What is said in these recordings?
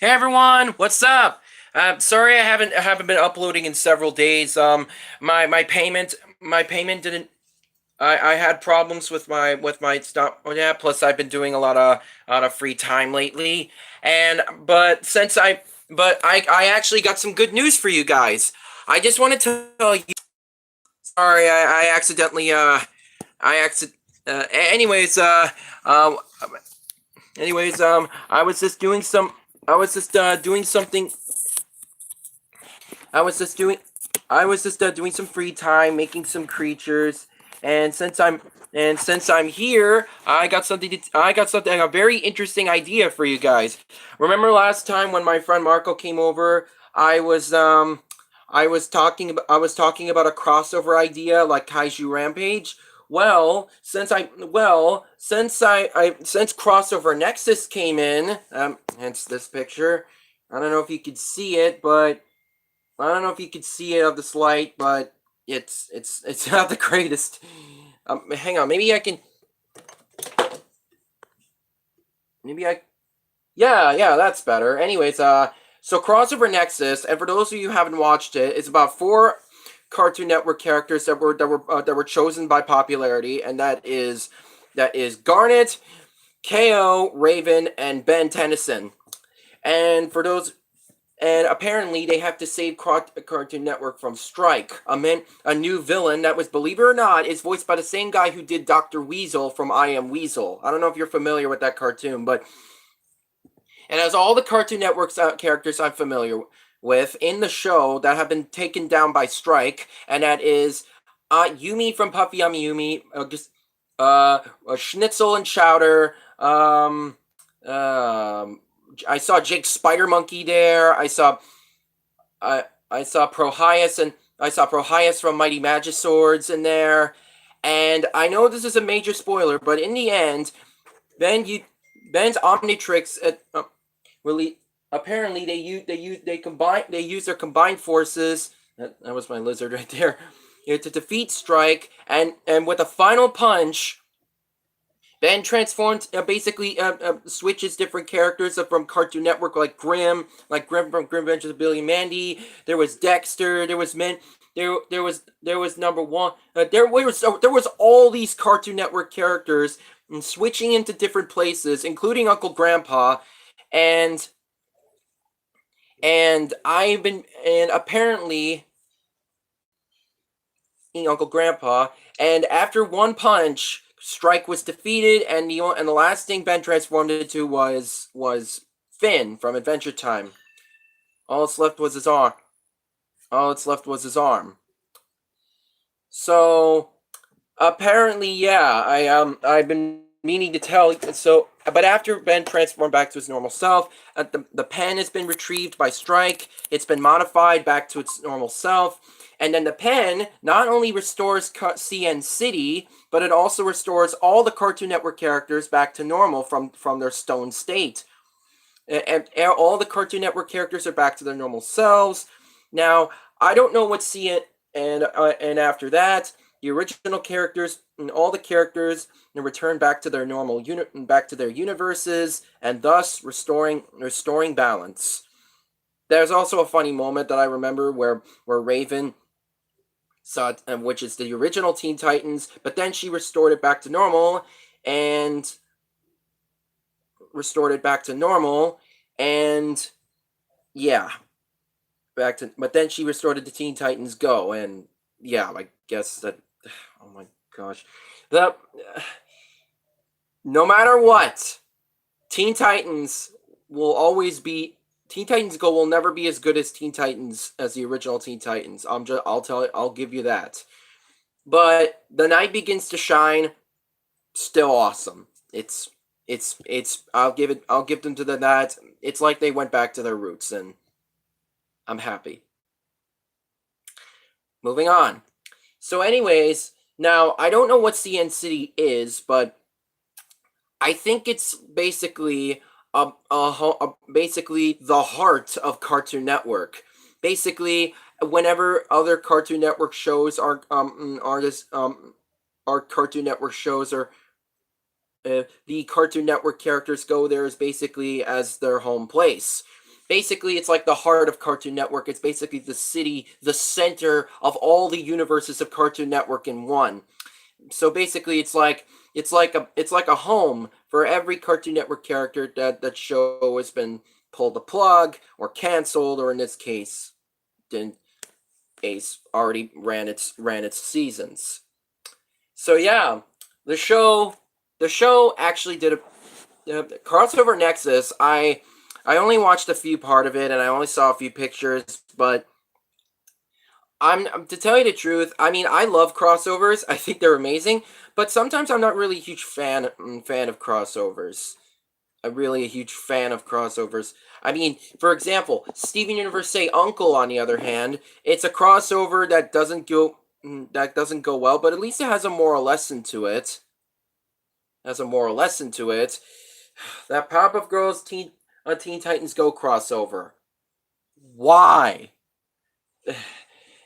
Hey everyone, what's up? Sorry I haven't been uploading in several days. My payment didn't. I had problems with my stuff. Oh yeah, plus I've been doing a lot of free time lately, and but I actually got some good news for you guys. I just wanted to tell you. Sorry, I accidentally I accident. Anyways, uh, I was just doing some. I was just doing something. I was just doing I was just doing some free time, making some creatures, and since I'm here, I got something a very interesting idea for you guys. Remember last time when my friend Marco came over, I was talking about a crossover idea like Kaiju Rampage. Since crossover Nexus came in, hence this picture. I don't know if you could see it, but I don't know if you could see it of this light, but it's not the greatest. Hang on, maybe I can. Maybe I. Yeah, that's better. Anyways, so crossover Nexus, and for those of you who haven't watched it, it's about four Cartoon Network characters that were chosen by popularity, and that is Garnet, Ko, Raven, and Ben Tennyson. And for those and apparently they have to save Cartoon Network from Strike, a new villain that was, believe it or not, is voiced by the same guy who did Dr. Weasel from I Am Weasel. I don't know if you're familiar with that cartoon, but and as all the Cartoon Network's characters I'm familiar with in the show that have been taken down by Strike, and that is Yumi from Puffy Yumi, Schnitzel and Chowder, um, I saw Jake Spider Monkey there. I saw Prohyas and I saw Prohyas from Mighty Magiswords in there. And I know this is a major spoiler, but in the end, Ben you Ben's Omnitrix really apparently they use their combined forces. That was my lizard right there. To defeat Strike, and with a final punch, Ben transforms, basically switches different characters from Cartoon Network, like Grim from Grim Adventures of Billy and Mandy. There was Dexter. There was Men. There was number one. There was all these Cartoon Network characters and switching into different places, including Uncle Grandpa, and apparently Uncle Grandpa, and after one punch, Strike was defeated, and the last thing Ben transformed into was Finn from Adventure Time. All that's left was his arm. All that's left was his arm. So apparently, yeah, I've been meaning to tell. So, but after Ben transformed back to his normal self, the pen has been retrieved by Strike. It's been modified back to its normal self, and then the pen not only restores CN City, but it also restores all the Cartoon Network characters back to normal from their stone state. And all the Cartoon Network characters are back to their normal selves. Now, I don't know what CN and after that, the original characters and all the characters return back to their back to their universes, and thus restoring balance. There's also a funny moment that I remember where Raven saw, which is the original Teen Titans, but then she restored it back to normal, and yeah, but then she restored it to Teen Titans Go, and yeah, I guess that. Oh my gosh, the no matter what, Teen Titans will always be. Teen Titans Go will never be as good as the original Teen Titans. I'll give you that. But The Night Begins to Shine, still awesome. I'll give them to that. It's like they went back to their roots, and I'm happy. Moving on. So anyways, now I don't know what CN City is, but I think it's basically basically the heart of Cartoon Network. Basically, whenever other Cartoon Network shows are Cartoon Network shows, or the Cartoon Network characters go there is basically as their home place. basically it's like the heart of Cartoon Network. It's basically the city, the center of all the universes of Cartoon Network in one. So basically it's like a home for every Cartoon Network character that show has been pulled the plug or canceled, or in this case didn't Ace already ran its seasons. So yeah, the show actually did a crossover Nexus. I only watched a few part of it and I only saw a few pictures, but I'm to tell you the truth, I mean I love crossovers. I think they're amazing, but sometimes I'm not really a huge fan of crossovers. I'm really a huge fan of crossovers. I mean, for example, Steven Universe Say Uncle, on the other hand, it's a crossover that doesn't go well, but at least it has a moral lesson to it. That Powerpuff Girls Teen Titans Go crossover. Why?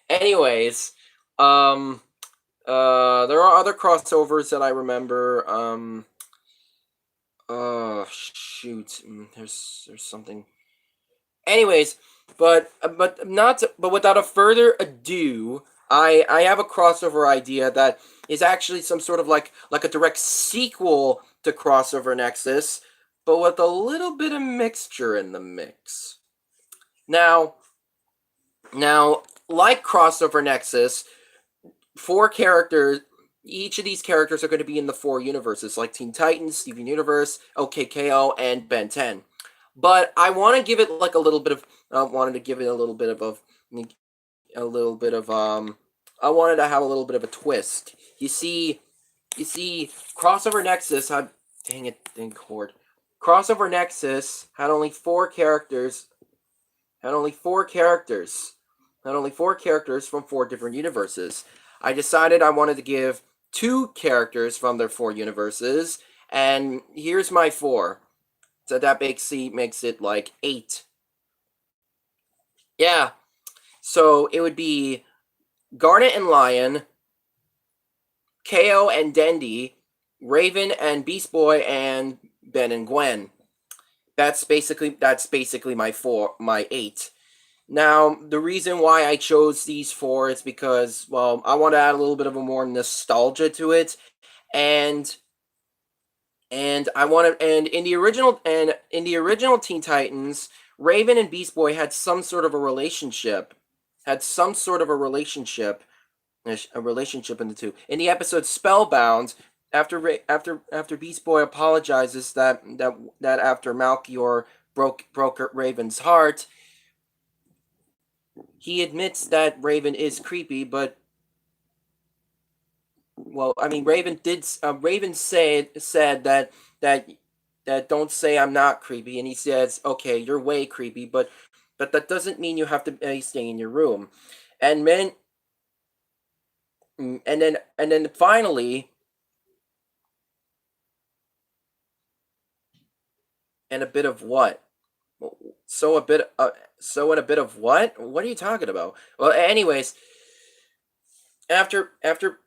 Anyways, um, there are other crossovers that I remember. Oh shoot, there's something. Anyways, but without a further ado, I have a crossover idea that is actually some sort of like a direct sequel to Crossover Nexus, but with a little bit of mixture in the mix. Now, now, like Crossover Nexus, four characters. Each of these characters are going to be in the four universes, like Teen Titans, Steven Universe, OKKO, and Ben 10. But I want to give it like a little bit of. Wanted to give it a little bit of a little bit of I wanted to have a little bit of a twist. You see, Crossover Nexus had dang it, dang cord. Crossover Nexus had only four characters. Had only four characters. Had only four characters from four different universes. I decided I wanted to give two characters from their four universes, and here's my four. So that makes it like eight. Yeah. So it would be Garnet and Lion, KO and Dendy, Raven and Beast Boy, and Ben and Gwen. That's basically my eight. Now, the reason why I chose these four is because, well, I want to add a little bit of a more nostalgia to it, and in the original Teen Titans, Raven and Beast Boy had some sort of a relationship, had some sort of a relationship, a relationship in the two. In the episode Spellbound, after Beast Boy apologizes that after Malchior broke Raven's heart, he admits that Raven is creepy, but well, I mean, Raven said that don't say I'm not creepy, and he says, okay, you're way creepy, but that doesn't mean you have to stay in your room, and then and then finally, and a bit of what? So a bit, so and a bit of what? What are you talking about? Well, anyways, after after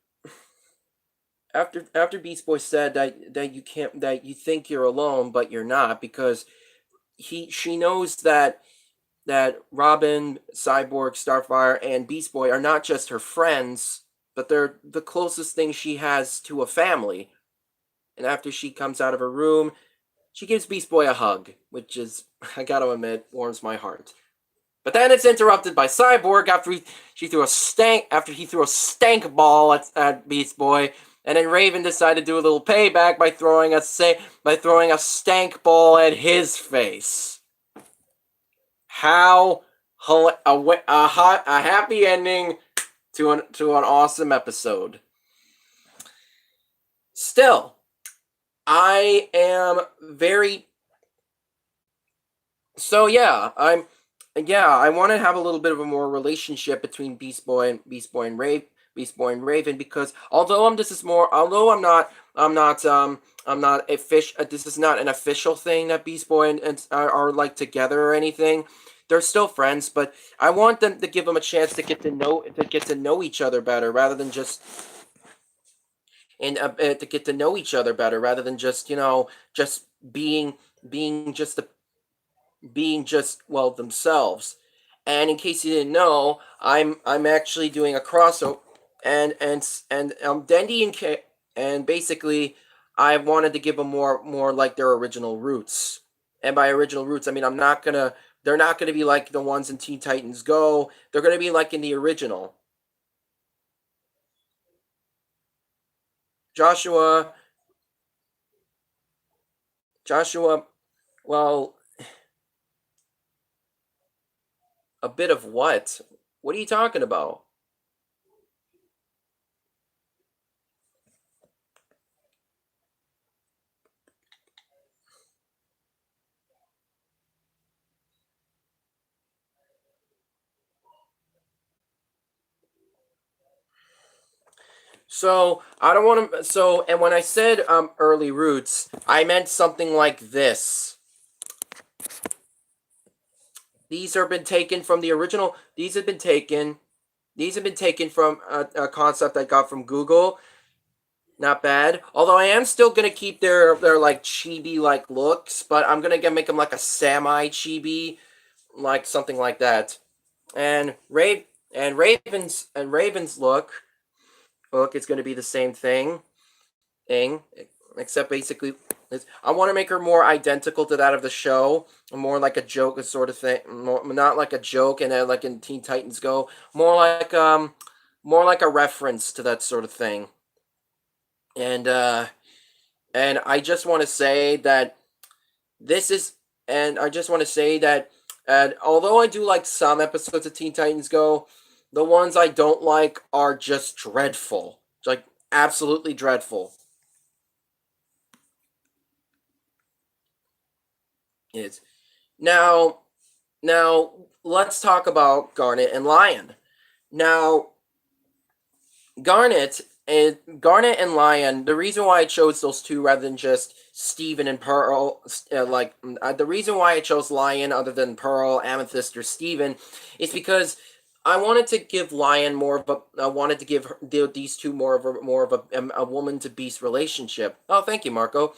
after Beast Boy said that you can't that you think you're alone, but you're not because she knows that Robin, Cyborg, Starfire, and Beast Boy are not just her friends, but they're the closest thing she has to a family. And after she comes out of her room, she gives Beast Boy a hug, which is, I gotta admit, warms my heart. But then it's interrupted by Cyborg after he threw a stank ball at Beast Boy, and then Raven decided to do a little payback by throwing a stank ball at his face. How a happy ending to an awesome episode. Still, I am very so I want to have a little bit of a more relationship between Beast Boy and Raven because although I'm not official. This is not an official thing that Beast Boy and are like together or anything. They're still friends, but I want them to give them a chance to get to know each other better rather than just to get to know each other better rather than just just being being just being just, well, themselves. And in case you didn't know, I'm actually doing a crossover, and Dendy and basically I wanted to give them more like their original roots. And by original roots, I mean I'm not gonna they're not gonna be like the ones in Teen Titans Go. They're gonna be like in the original. Joshua, Joshua, well, a bit of what? What are you talking about? So I don't want to. So and when I said early roots, I meant something like this. These have been taken from the original. These have been taken. These have been taken from a concept I got from Google. Not bad. Although I am still gonna keep their like chibi like looks, but I'm gonna make them like a semi chibi, like something like that. And Raven's look is gonna be the same thing, except basically, I want to make her more identical to that of the show, more like a joke sort of thing, not like a joke, and then like in Teen Titans Go, more like a reference to that sort of thing. And I just want to say that this is, and I just want to say that, although I do like some episodes of Teen Titans Go, the ones I don't like are just dreadful, like absolutely dreadful. It's now now let's talk about Garnet and Lion. Now Garnet Garnet and Lion. The reason why I chose those two rather than just Steven and Pearl, the reason why I chose Lion other than Pearl, Amethyst, or Steven, is because I wanted to give Lion more of a. I wanted to give these two more of a woman to beast relationship. Oh, thank you, Marco.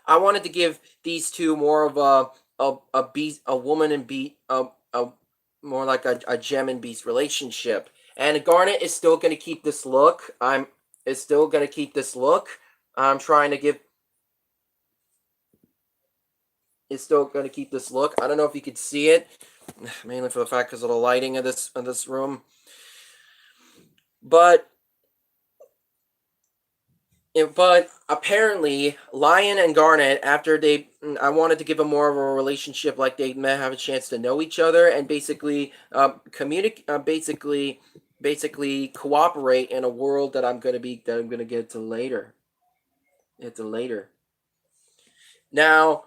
I wanted to give these two more of a beast, a woman and beast, a more like a gem and beast relationship. And Garnet is still going to keep this look. I'm is still going to keep this look. I'm trying to give. Is still going to keep this look. I don't know if you could see it, mainly for the fact because of the lighting of this room. But but apparently, Lion and Garnet, after I wanted to give them more of a relationship, like they may have a chance to know each other and basically communicate, basically cooperate in a world that I'm gonna get to later. Get to later. Now,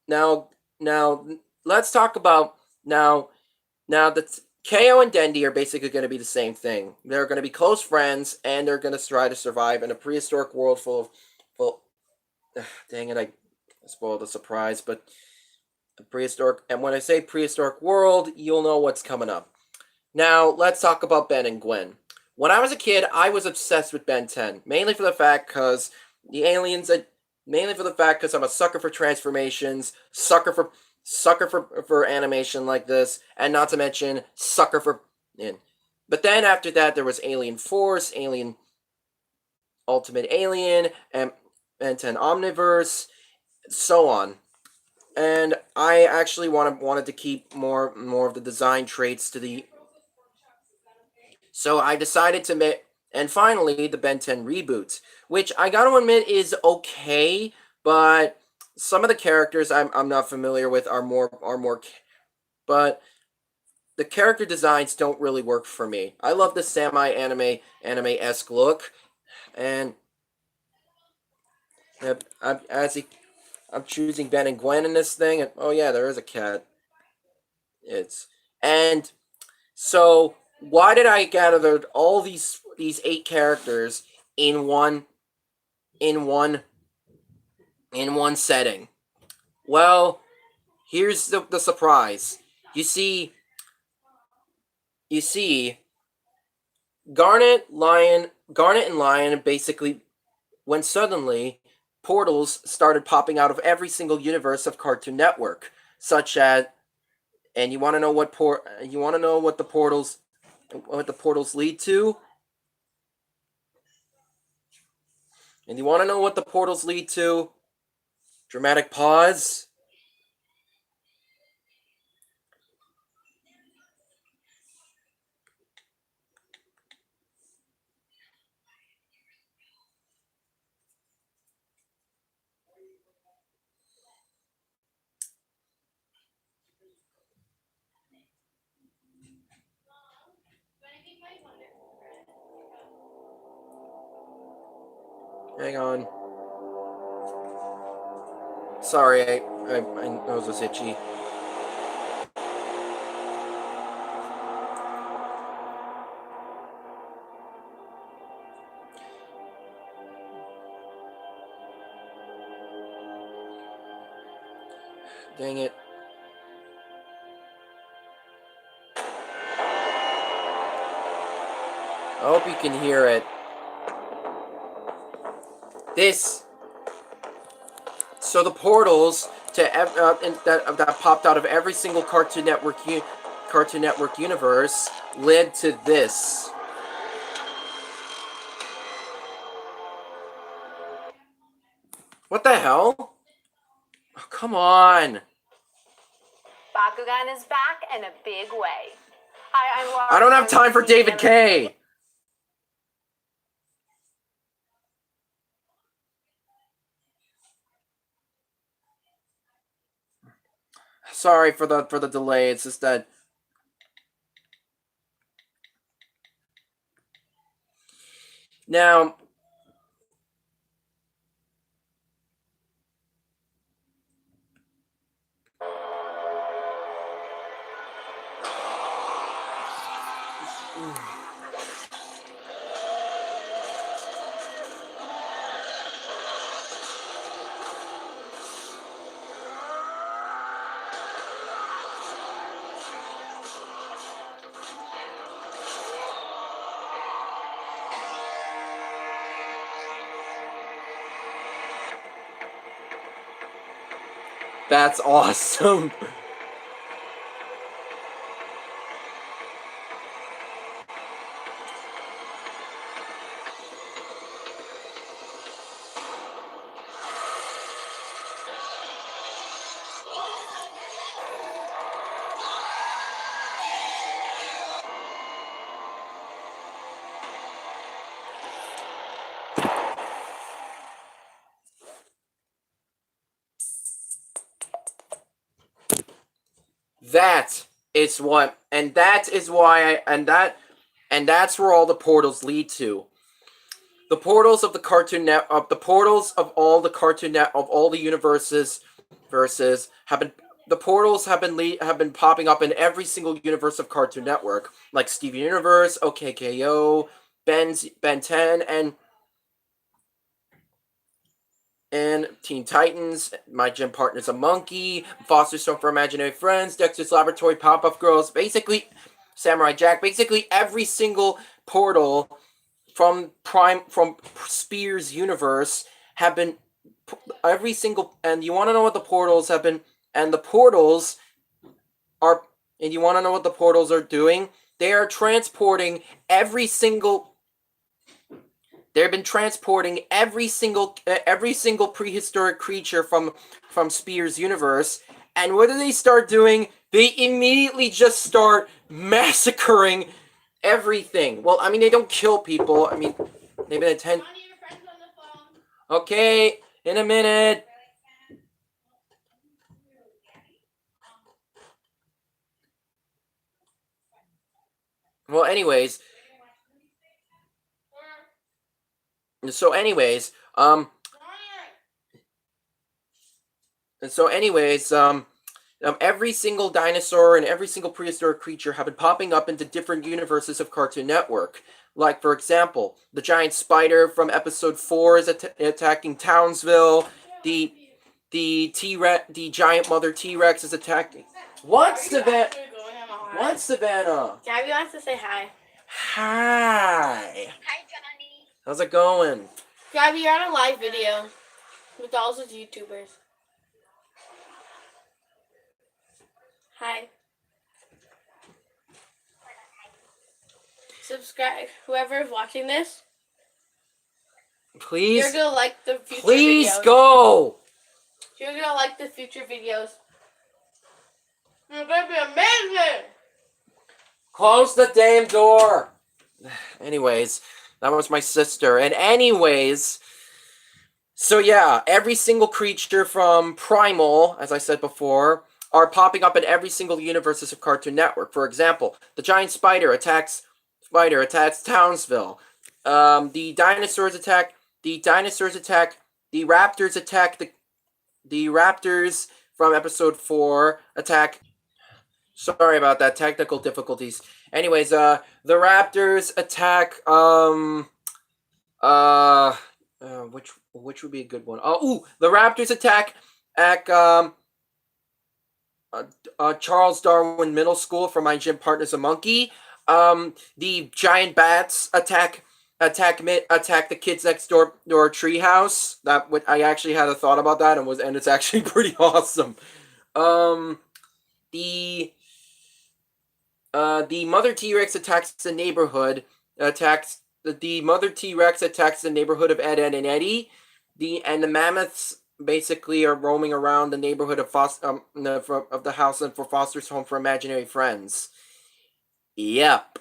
now, now, let's talk about now. Now that KO and Dendy are basically going to be the same thing. They're going to be close friends, and they're going to try to survive in a prehistoric world full. Dang it! I spoiled the surprise, but a prehistoric. And when I say prehistoric world, you'll know what's coming up. Now let's talk about Ben and Gwen. When I was a kid, I was obsessed with Ben 10, mainly for the fact because the aliens. Mainly for the fact because I'm a sucker for transformations, sucker for animation like this, and not to mention sucker for. In. But then after that, there was Alien Force, Alien Ultimate Alien, and Ben 10 Omniverse, so on. And I actually wanted to keep more of the design traits to the. So I decided to make, and finally the Ben 10 reboot, which I gotta admit is okay, but some of the characters I'm not familiar with are more, but the character designs don't really work for me. I love the semi anime esque look, and as I'm choosing Ben and Gwen in this thing, and oh yeah, there is a cat. It's and so why did I gather all these 8 characters in in one in one setting? Well, here's the surprise. You see, you see, Garnet and Lion basically when suddenly portals started popping out of every single universe of Cartoon Network, such as And you want to know what the portals lead to? And you want to know what the portals lead to? Dramatic pause. Hang on. Sorry, my nose was itchy. Dang it. I hope you can hear it. So the portals that popped out of every single Cartoon Network universe led to this. What the hell? Oh, come on. Bakugan is back in a big way. Hi, I'm Laura. I don't have time for David K. Sorry for the delay. It's just that now that's awesome. That is what, and that is why and that's where all the portals lead to. The portals of the the portals of all the of all the universes have been the portals have been popping up in every single universe of Cartoon Network, like Steven Universe, OKKO, Ben 10, and Teen Titans, My Gym Partner's a Monkey, Foster Stone for Imaginary Friends, Dexter's Laboratory, Pop-Up Girls, basically Samurai Jack, basically every single portal from Spears' universe have been every single, and you want to know what the portals have been, and the portals are, and you want to know what the portals are doing? They are transporting every single. They've been transporting every single prehistoric creature from Spears' universe, and what do they start doing? They immediately just start massacring everything. Well, I mean, they don't kill people. I mean, they've been attend. Okay, in a minute. Well, anyways. So, anyways, every single dinosaur and every single prehistoric creature have been popping up into different universes of Cartoon Network. Like, for example, the giant spider from episode 4 is attacking Townsville. The T-Rex, the giant mother T-Rex is attacking. What, Savannah? What, Savannah? Gabby wants to say hi. Hi. Hi, Johnny. How's it going? Gabby, you're on a live video with all those YouTubers. Hi. subscribe. Whoever's watching this, Please. you're gonna like the future Please videos. go. You're gonna like the future videos. They're gonna be amazing. Close the damn door. Anyways, that was my sister. And anyways, so yeah, every single creature from Primal, as I said before, are popping up in every single universe of Cartoon Network. For example, the giant spider attacks Townsville. The dinosaurs attack. The raptors attack the raptors from episode 4 attack. Sorry about that, technical difficulties. Anyways, the raptors attack which would be a good one? The raptors attack Charles Darwin Middle School for my gym partner's a monkey. The giant bats attack the kids next door treehouse. That would I actually had a thought about that and it's actually pretty awesome. The mother T-Rex attacks the neighborhood. The mother T-Rex attacks the neighborhood of Ed, Ed, and Eddie. The mammoths basically are roaming around the neighborhood of the house and for Foster's home for imaginary friends. Yep.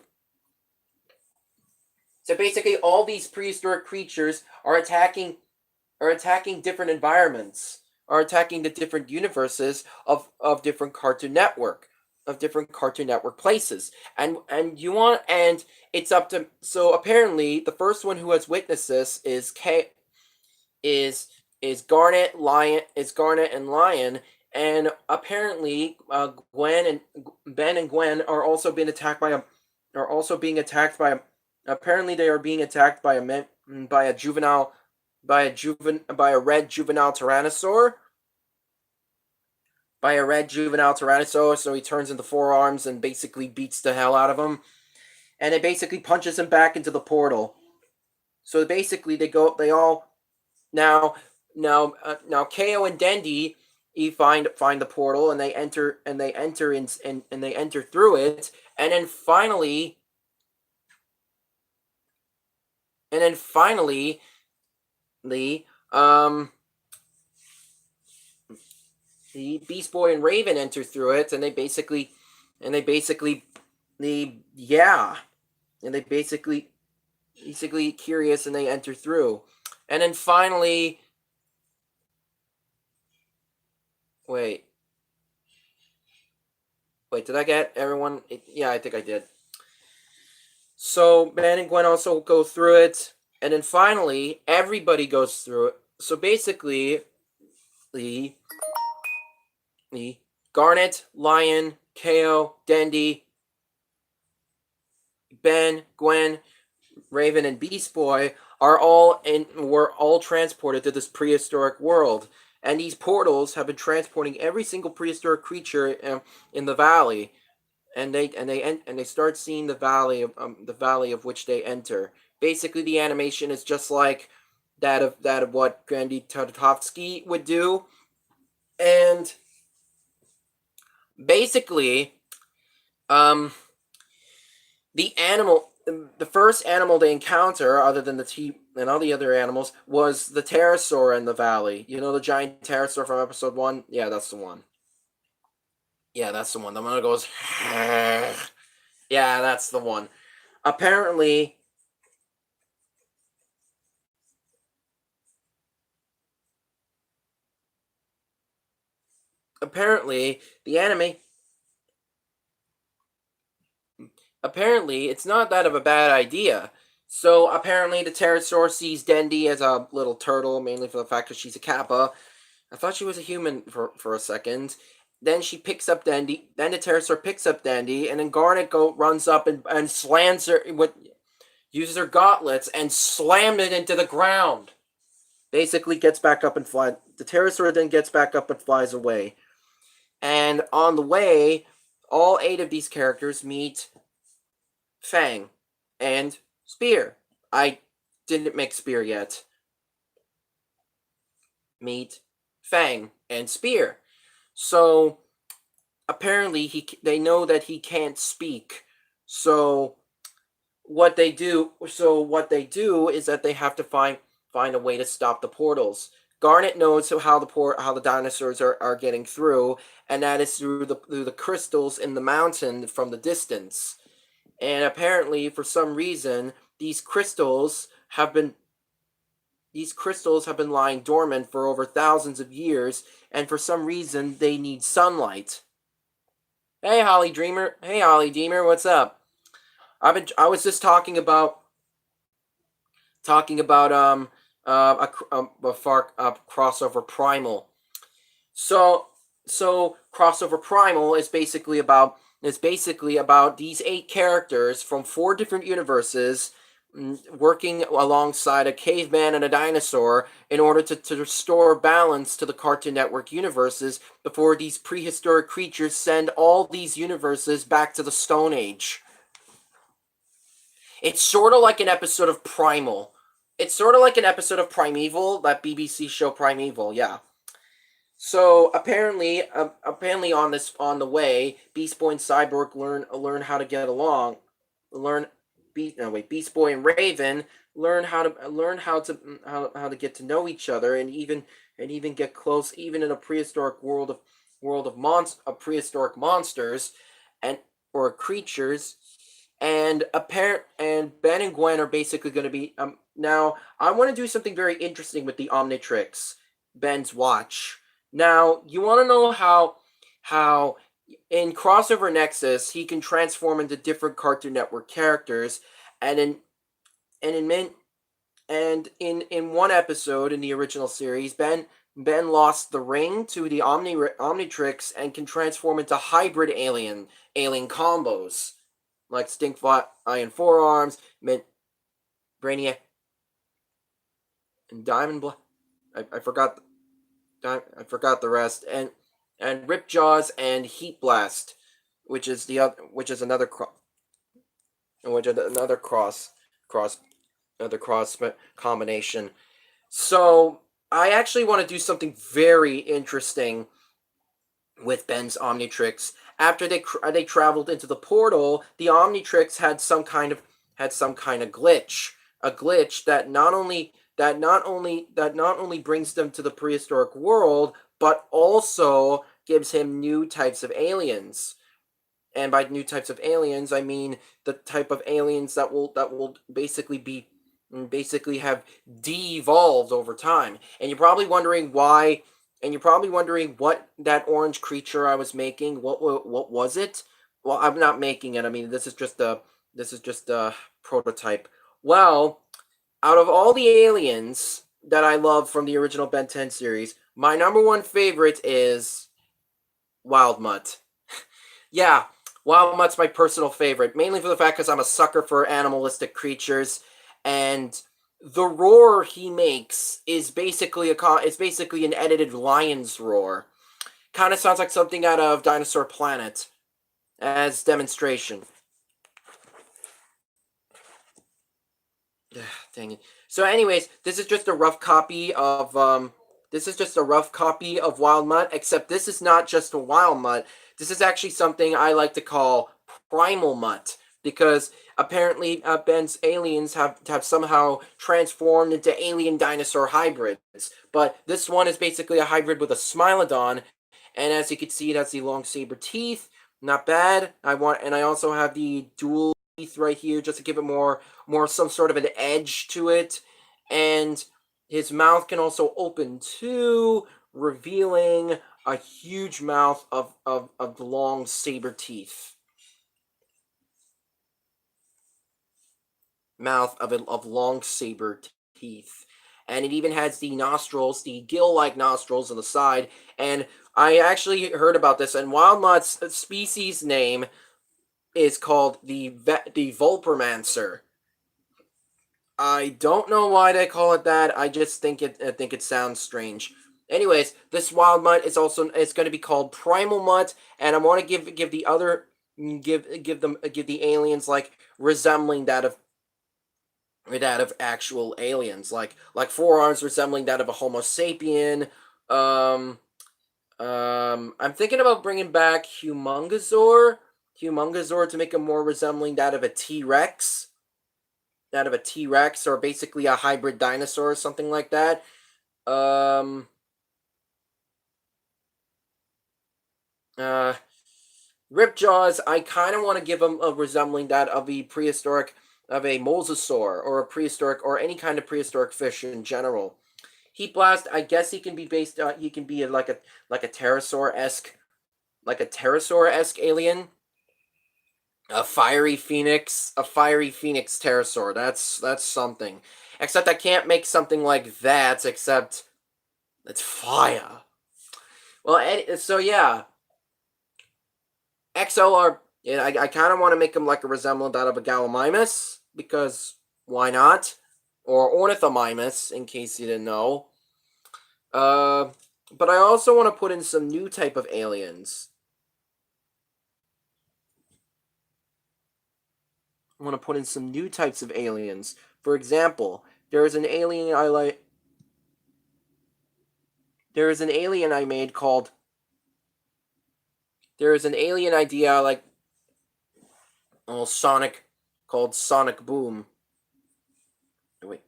So basically, all these prehistoric creatures are attacking different environments, are attacking the different universes of different Cartoon Network, places, and it's up to. So apparently, the first one who has witnessed this is Garnet and Lion, and apparently Gwen and Ben and Gwen are also being attacked by apparently they are being attacked by a red juvenile tyrannosaur. So he turns into 4 arms and basically beats the hell out of him, and it basically punches him back into the portal. So basically now Ko and Dendy find the portal and they enter through it, and then finally the Beast Boy and Raven enter through it, and they basically curious, and they enter through, and then finally, wait, did I get everyone? Yeah, I think I did. So Ben and Gwen also go through it, and then finally everybody goes through it. So basically, the Garnet, Lion, Ko, Dendy, Ben, Gwen, Raven, and Beast Boy were all transported to this prehistoric world, and these portals have been transporting every single prehistoric creature in the valley, and they start seeing the valley of which they enter. Basically, the animation is just like that of what Grandy Tartakovsky would do, and basically, the first animal they encounter, other than the T and all the other animals, was the pterosaur in the valley. You know, the giant pterosaur from episode 1? Yeah, that's the one. The one that goes, yeah, that's the one. Apparently, the anime. Apparently, it's not that of a bad idea. So apparently, the pterosaur sees Dendy as a little turtle, mainly for the fact that she's a kappa. I thought she was a human for a second. Then she picks up Dendy. Then the pterosaur picks up Dendy, and then Garnet runs up and slams her uses her gauntlets and slammed it into the ground. Basically, gets back up and flies. The pterosaur then gets back up and flies away. And on the way, all 8 of these characters meet Fang and Spear. I didn't make Spear yet. Meet Fang and Spear. So apparently they know that he can't speak. So what they do is that they have to find a way to stop the portals. Garnet knows how the dinosaurs are getting through, and that is through the crystals in the mountain from the distance. And apparently, for some reason, these crystals have been lying dormant for over thousands of years, and for some reason they need sunlight. Hey Holly Dreamer, what's up? I was just talking about a far crossover Primal. So crossover Primal is basically about these 8 characters from 4 different universes working alongside a caveman and a dinosaur in order to restore balance to the Cartoon Network universes before these prehistoric creatures send all these universes back to the Stone Age. It's sort of like an episode of Primal. It's sort of like an episode of Primeval, that BBC show Primeval, yeah. So apparently on the way, Beast Boy and Cyborg learn how to get along. Beast Boy and Raven learn how to get to know each other and even get close, even in a prehistoric world of prehistoric monsters or creatures. And Ben and Gwen are basically going to be now. I want to do something very interesting with the Omnitrix, Ben's watch. Now, you want to know how in Crossover Nexus he can transform into different Cartoon Network characters, and in one episode in the original series, Ben lost the ring to the Omnitrix and can transform into hybrid alien combos like Stinkfly, Iron Forearms, Brainiac, and Diamond Black. I forgot the rest, and Ripjaws and Heat Blast, which is another cross combination. So I actually want to do something very interesting with Ben's Omnitrix. After they traveled into the portal, the Omnitrix had some kind of glitch, a glitch that not only brings them to the prehistoric world, but also gives him new types of aliens. And by new types of aliens, I mean the type of aliens that will basically have de-evolved over time. And you're probably wondering why. And you're probably wondering what that orange creature I was making. What was it? Well, I'm not making it. I mean, this is just a prototype. Well, out of all the aliens that I love from the original Ben 10 series, my number 1 favorite is Wild Mutt. Yeah, Wild Mutt's my personal favorite, mainly for the fact because I'm a sucker for animalistic creatures, and the roar he makes is basically an edited lion's roar. Kind of sounds like something out of Dinosaur Planet as demonstration. Dang it. So anyways, this is just a rough copy of Wild Mutt, except this is not just a Wild Mutt. This is actually something I like to call Primal Mutt, because apparently Ben's aliens have somehow transformed into alien dinosaur hybrids. But this one is basically a hybrid with a Smilodon, and as you can see, it has the long saber teeth. Not bad. I also have the dual teeth right here just to give it more some sort of an edge to it. And his mouth can also open too, revealing a huge mouth of long saber teeth. Mouth of long saber teeth. And it even has the nostrils, the gill-like nostrils on the side. And I actually heard about this, and Wild Mutt's species name is called the Vulpermancer. I don't know why they call it that. I just think it sounds strange. Anyways, this Wild Mutt is it's going to be called Primal Mutt, and I want to give the aliens like resembling that of actual aliens, like forearms resembling that of a Homo sapien. I'm thinking about bringing back Humongousaur to make him more resembling that of a T-Rex. a T-Rex or basically a hybrid dinosaur or something like that. Um, uh, Ripjaws, I kind of want to give him a resembling that of a prehistoric, of a mosasaur or a prehistoric or any kind of prehistoric fish in general. Heat Blast, I guess he can be based. He can be like a pterosaur esque, like a pterosaur esque alien. A fiery phoenix pterosaur. That's something. Except I can't make something like that. Except it's fire. Well, so yeah, XLR. Yeah, I kind of want to make him like a resemblant out of a Gallimimus because why not? Or Ornithomimus, in case you didn't know. Uh, but I also want to put in some new type of aliens. I want to put in some new types of aliens. For example, there is an alien I like. There is an alien I made called. There is an alien idea I like. Oh, Sonic, called Sonic Boom. Wait.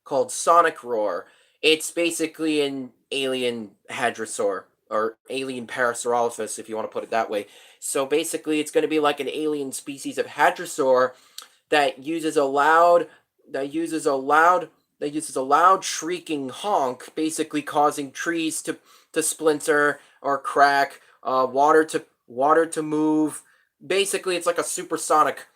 Called Sonic Roar. It's basically an alien hadrosaur or alien Parasaurolophus, if you want to put it that way. So basically, it's going to be like an alien species of hadrosaur that uses a loud that uses a loud shrieking honk, basically causing trees to splinter or crack, water to move. Basically, it's like a supersonic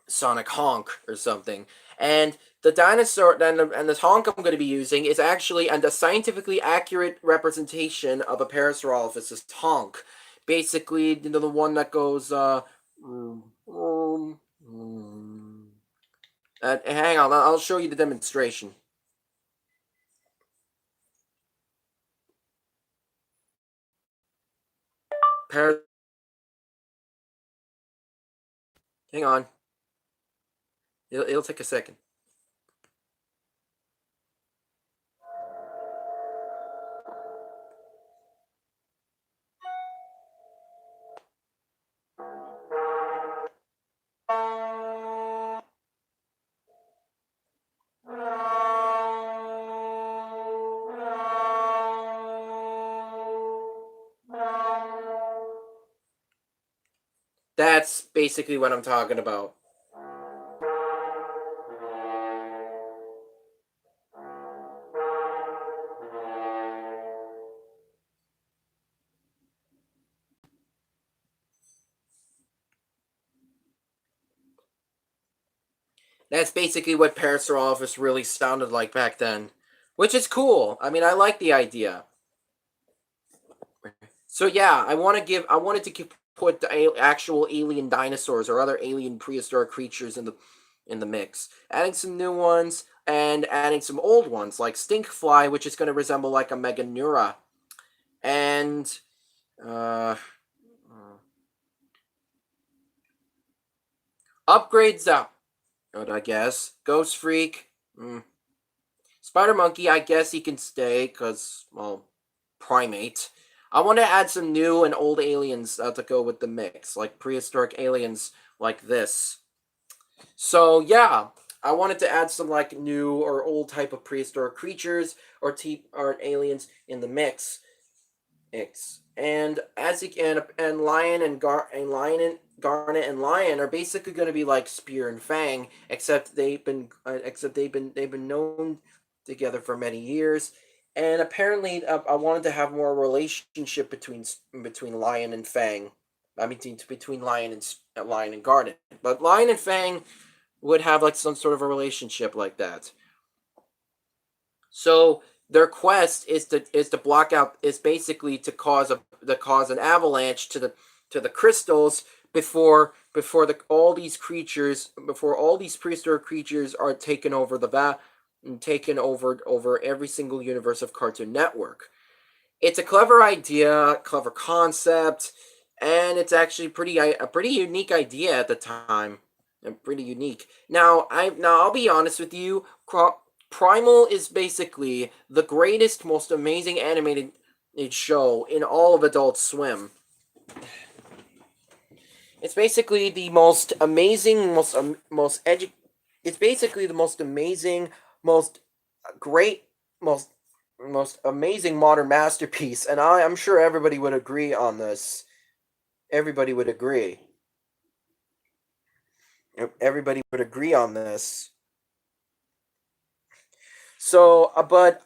sonic honk or something. And the dinosaur and the honk I'm going to be using is actually and a scientifically accurate representation of a Parasaurolophus' honk. Basically, the one that goes hang on, I'll show you the demonstration. Par- hang on. It'll take a second. That's basically what I'm talking about. That's basically what Parasaurolophus really sounded like back then, which is cool. I mean, I like the idea. So yeah, I wanted to put the actual alien dinosaurs or other alien prehistoric creatures in the mix, adding some new ones and adding some old ones like Stinkfly, which is going to resemble like a Meganeura, and uh, upgrades out. I guess Ghost Freak, Spider Monkey. I guess he can stay because well, Primate. I want to add some new and old aliens to go with the mix, like prehistoric aliens like this. So yeah, I wanted to add some like new or old type of prehistoric creatures or aliens in the mix. And as you can, and lion and garnet and lion are basically going to be like spear and fang, except they've been known together for many years. And apparently, I wanted to have more relationship between lion and fang. I mean, between lion and garnet. But lion and fang would have like some sort of a relationship like that. So their quest is to block out is basically to cause an avalanche to the crystals before all these prehistoric creatures are taken over taken over every single universe of Cartoon Network. It's a clever idea, clever concept, and it's actually a pretty unique idea at the time. And pretty unique. Now I'll be honest with you. Primal is basically the greatest, most amazing animated show in all of Adult Swim. It's basically the most amazing, It's basically the most amazing, most great, most amazing modern masterpiece, and I'm sure everybody would agree on this. Everybody would agree. Everybody would agree on this. So, but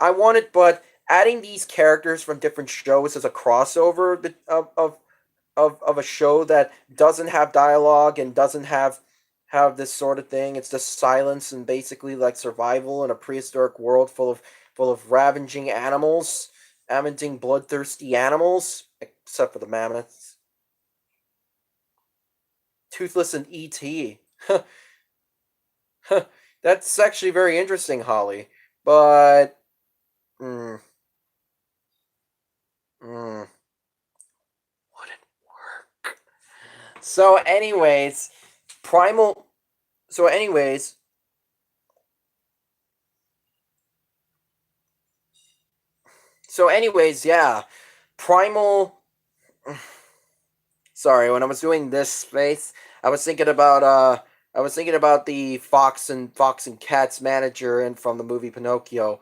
adding these characters from different shows as a crossover of a show that doesn't have dialogue and doesn't have this sort of thing. It's just silence and basically like survival in a prehistoric world full of ravaging bloodthirsty animals, except for the mammoths. Toothless and E.T. That's actually very interesting, Holly. But mm, mm, wouldn't work. So, anyways, Primal. So, anyways, yeah, Primal. Sorry, when I was doing this face, I was thinking about the Fox and Cats manager and from the movie Pinocchio.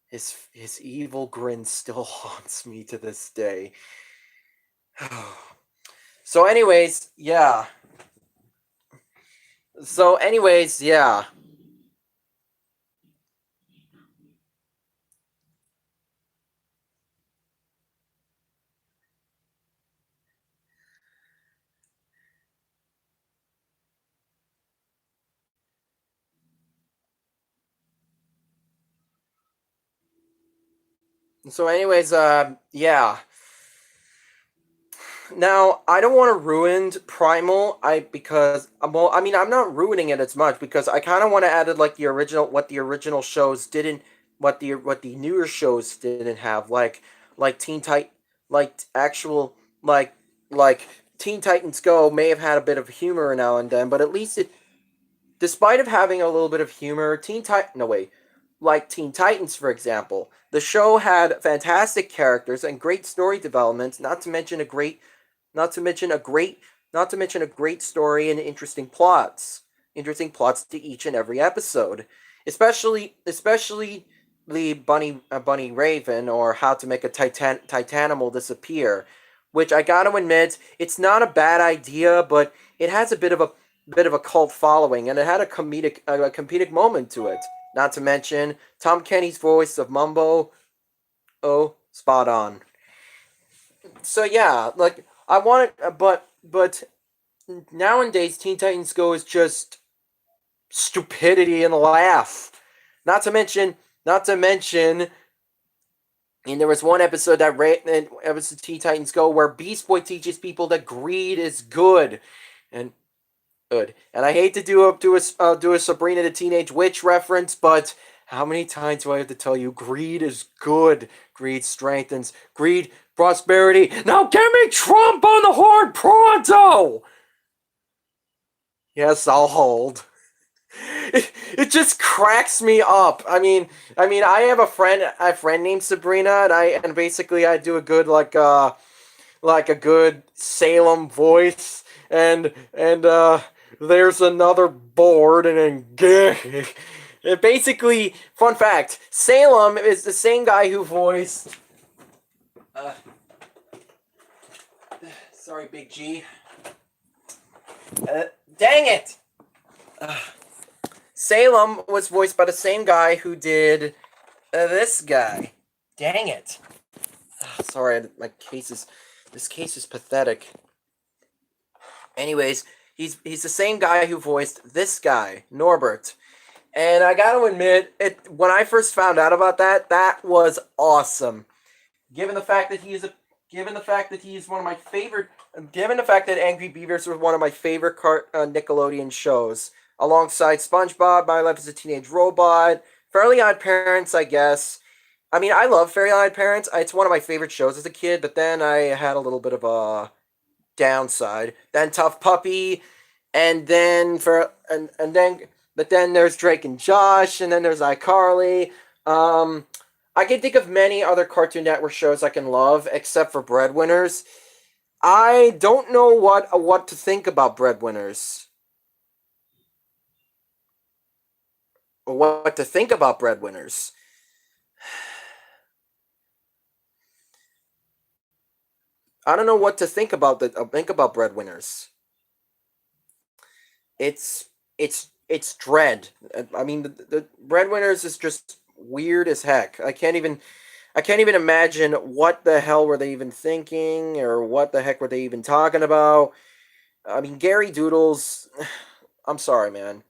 His evil grin still haunts me to this day. So anyways, yeah. So anyways, yeah. So anyways, yeah. Now, I don't want to ruin Primal. Because well, I mean, I'm not ruining it as much because I kind of want to add like the original shows didn't, what the newer shows didn't have, like Teen Tit, like actual like Teen Titans Go may have had a bit of humor now and then, but at least despite of having a little bit of humor, like Teen Titans, for example, the show had fantastic characters and great story development. Not to mention a great, not to mention a great story and interesting plots to each and every episode. Especially the Bunny Raven, or how to make a Titanimal disappear, which I gotta admit, it's not a bad idea, but it has a bit of a cult following, and it had a comedic moment to it. Not to mention Tom Kenny's voice of Mumbo. Oh, spot on. So yeah, like I want it, but nowadays Teen Titans Go is just stupidity and laugh. Not to mention, not to mention, and there was one episode it was Teen Titans Go where Beast Boy teaches people that greed is good, and good. And I hate to do a Sabrina the Teenage Witch reference, but how many times do I have to tell you greed is good? Greed strengthens. Greed, prosperity. Now give me Trump on the horn pronto! Yes, I'll hold. It just cracks me up. I have a friend named Sabrina, and basically I do a good like a good Salem voice, and there's another board, and then basically, fun fact: Salem is the same guy who voiced. Uh, Sorry, Big G. Dang it! Uh, Salem was voiced by the same guy who did this guy. Dang it! Sorry, this case is pathetic. Anyways, he's the same guy who voiced this guy, Norbert. And I gotta admit, when I first found out about that was awesome. Given the fact that given the fact that he's one of my favorite, given the fact that Angry Beavers was one of my favorite Nickelodeon shows, alongside SpongeBob, My Life as a Teenage Robot, Fairly Odd Parents, I guess. I mean, I love Fairly Odd Parents. It's one of my favorite shows as a kid, but then I had a little bit of a downside. Then Tough Puppy, and then but then there's Drake and Josh, and then there's iCarly. I can think of many other Cartoon Network shows I can love, except for Breadwinners. I don't know what to think about Breadwinners. Or what to think about Breadwinners. I don't know what to think about Breadwinners. It's it's dread. I mean, the Breadwinners is just weird as heck. I can't even imagine what the hell were they even thinking, or what the heck were they even talking about. I mean, Gary Doodles. I'm sorry, man.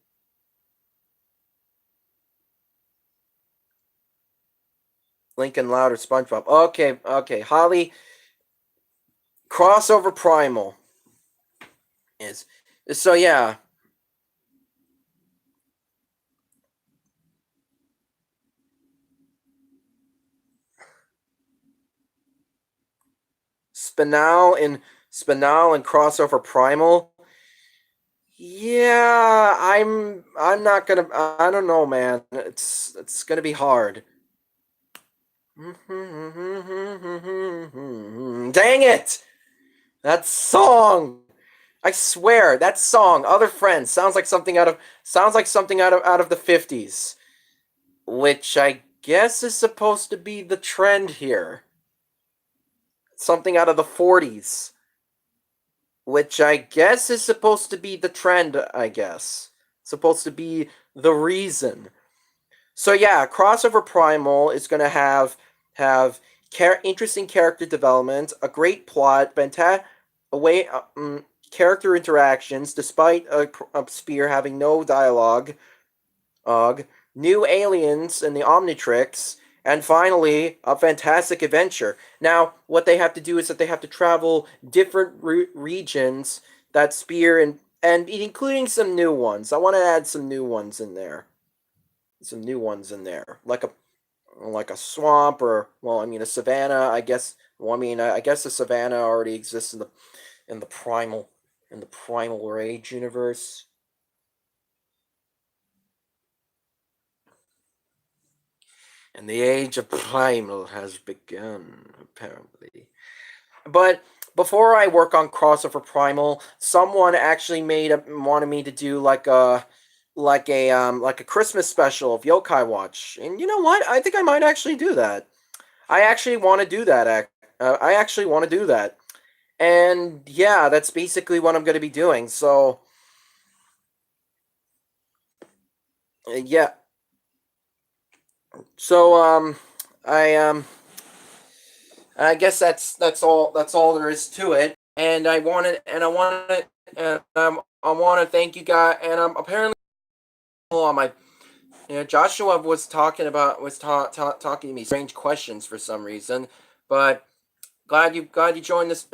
Lincoln Loud or SpongeBob. Okay, okay. Holly, crossover Primal is so yeah. Spinal and Spinal and crossover Primal. Yeah, I'm not gonna. I don't know, man. It's gonna be hard. Dang it! That song. I swear that song, "Other Friends," sounds like something out of the 50s, which I guess is supposed to be the trend here. Something out of the 40s, which I guess is supposed to be the trend, I guess. Supposed to be the reason. So yeah, crossover Primal is going to have interesting character development, a great plot, way character interactions despite a spear having no dialogue, ugh, new aliens in the Omnitrix, and finally a fantastic adventure. Now, what they have to do is that they have to travel different regions that spear and including some new ones. I want to add some new ones in there. Some new ones in there, like a swamp, or well, I mean a savanna. I guess. Well, I mean, I guess the savanna already exists in the primal in the Primal Rage universe. And the age of Primal has begun, apparently. But before I work on crossover Primal, someone actually wanted me to do like a Christmas special of Yokai Watch, and you know what? I think I might actually do that. I actually want to do that. I actually want to do that, and yeah, that's basically what I'm going to be doing. So yeah, so I I guess that's all there is to it. And I want to thank you guys. And apparently on my Joshua was talking to me strange questions for some reason, but glad you joined this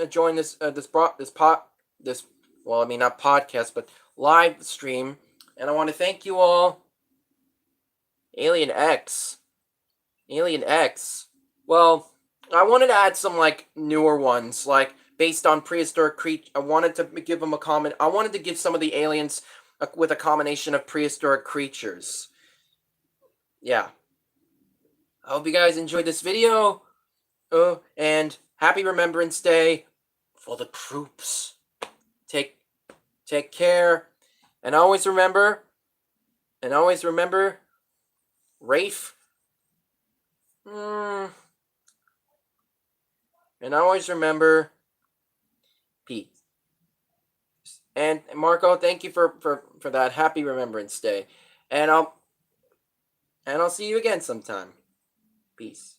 well, I mean, not podcast, but live stream. And I want to thank you all. Alien X. Alien X. Well, I wanted to add some like newer ones, like based on prehistoric creature. I wanted to give them a comment. I wanted to give some of the aliens with a combination of prehistoric creatures. Yeah. I hope you guys enjoyed this video. And happy Remembrance Day for the troops. Take take care, and always remember, Rafe. Mm, and always remember, Pete. And Marco, thank you for that. Happy Remembrance Day, and I'll see you again sometime. Peace.